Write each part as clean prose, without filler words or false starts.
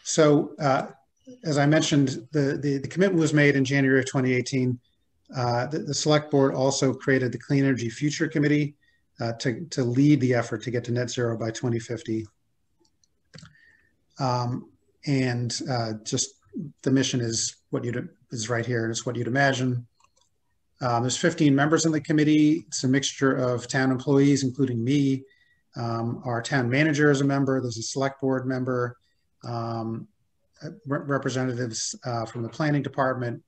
So as I mentioned, the commitment was made in January of 2018. The select board also created the Clean Energy Future Committee to lead the effort to get to net zero by 2050. Just the mission is is right here. It's what you'd imagine. There's 15 members on the committee. It's a mixture of town employees, including me. Our town manager is a member. There's a select board member, representatives from the planning department,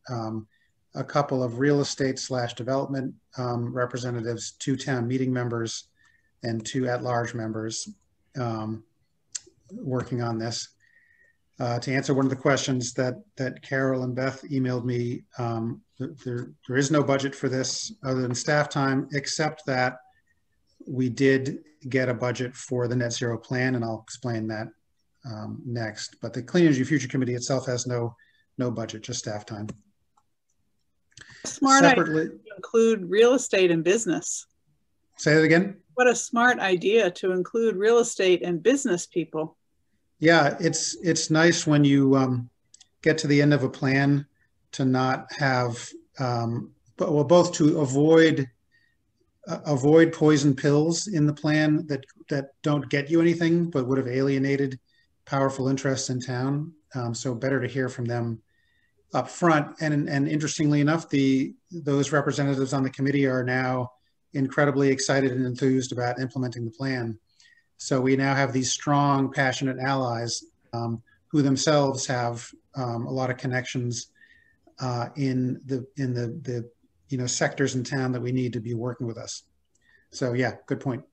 a couple of real estate / development representatives, 2 town meeting members, and 2 at-large members working on this. To answer one of the questions that Carol and Beth emailed me, there is no budget for this other than staff time, except that we did get a budget for the net zero plan, and I'll explain that next. But the Clean Energy Future Committee itself has no budget, just staff time. Smart idea to include real estate and business. Say that again? What a smart idea to include real estate and business people. Yeah, it's nice when you get to the end of a plan to not have, both to avoid poison pills in the plan that don't get you anything, but would have alienated powerful interests in town. So better to hear from them up front. And interestingly enough, those representatives on the committee are now incredibly excited and enthused about implementing the plan. So we now have these strong, passionate allies who themselves have a lot of connections in the sectors in town that we need to be working with us. So yeah, good point.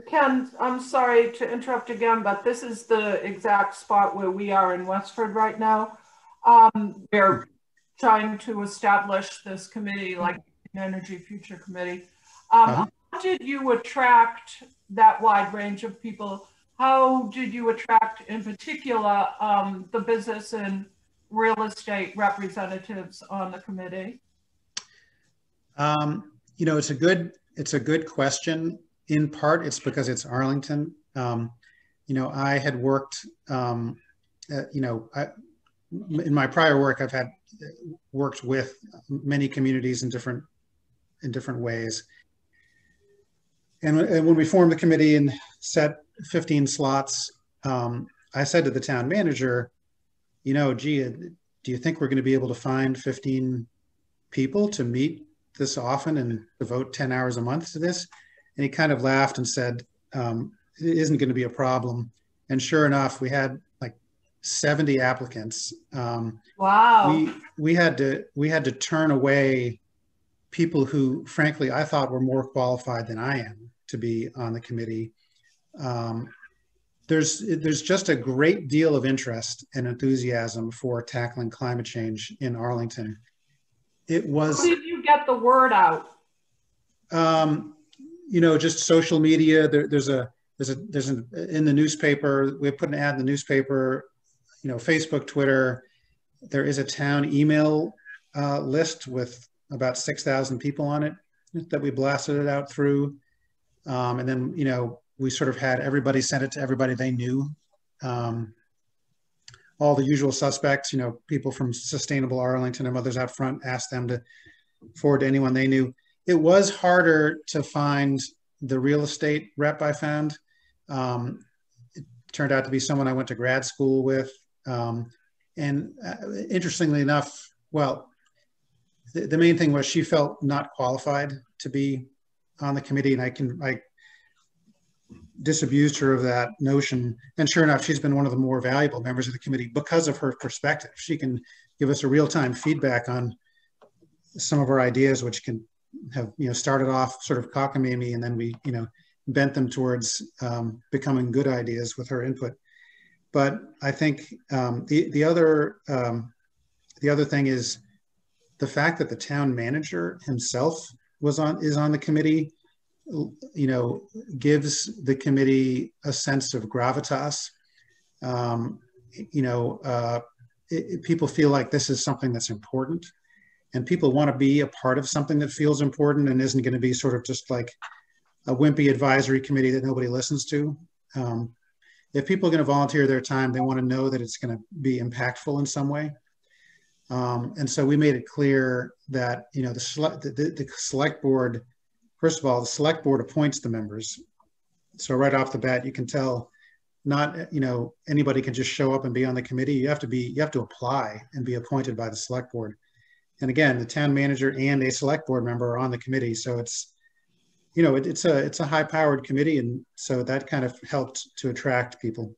Ken, I'm sorry to interrupt again, but this is the exact spot where we are in Westford right now. We're trying to establish this committee, like the Energy Future Committee. How did you attract that wide range of people? How did you attract, in particular, the business and real estate representatives on the committee? It's a good question. In part, it's because it's Arlington. I had worked, in my prior work, I've worked with many communities in different ways. And when we formed the committee and set 15 slots, I said to the town manager, gee, do you think we're going to be able to find 15 people to meet this often and devote 10 hours a month to this? And he kind of laughed and said, it isn't going to be a problem. And sure enough, we had like 70 applicants. Wow. We had to turn away people who, frankly, I thought were more qualified than I am to be on the committee. There's just a great deal of interest and enthusiasm for tackling climate change in Arlington. It was. How did you get the word out? Just social media. There's in the newspaper. We put an ad in the newspaper. Facebook, Twitter. There is a town email list with about 6,000 people on it that we blasted it out through. And then, we sort of had everybody send it to everybody they knew. All the usual suspects, people from Sustainable Arlington and others out front, asked them to forward to anyone they knew. It was harder to find the real estate rep I found. It turned out to be someone I went to grad school with. And interestingly enough, well, the main thing was she felt not qualified to be on the committee, and I disabused her of that notion. And sure enough, she's been one of the more valuable members of the committee because of her perspective. She can give us a real-time feedback on some of our ideas, which can have started off sort of cockamamie, and then we bent them towards becoming good ideas with her input. But I think the other thing is the fact that the town manager himself is on the committee, gives the committee a sense of gravitas. People feel like this is something that's important, and people want to be a part of something that feels important and isn't going to be sort of just like a wimpy advisory committee that nobody listens to. if people are going to volunteer their time, they want to know that it's going to be impactful in some way. And so we made it clear that, you know, the select board, first of all, the select board appoints the members. So right off the bat, you can tell not, you know, anybody can just show up and be on the committee. You have to apply and be appointed by the select board. And again, the town manager and a select board member are on the committee. So it's, you know, it's a high powered committee. And so that kind of helped to attract people.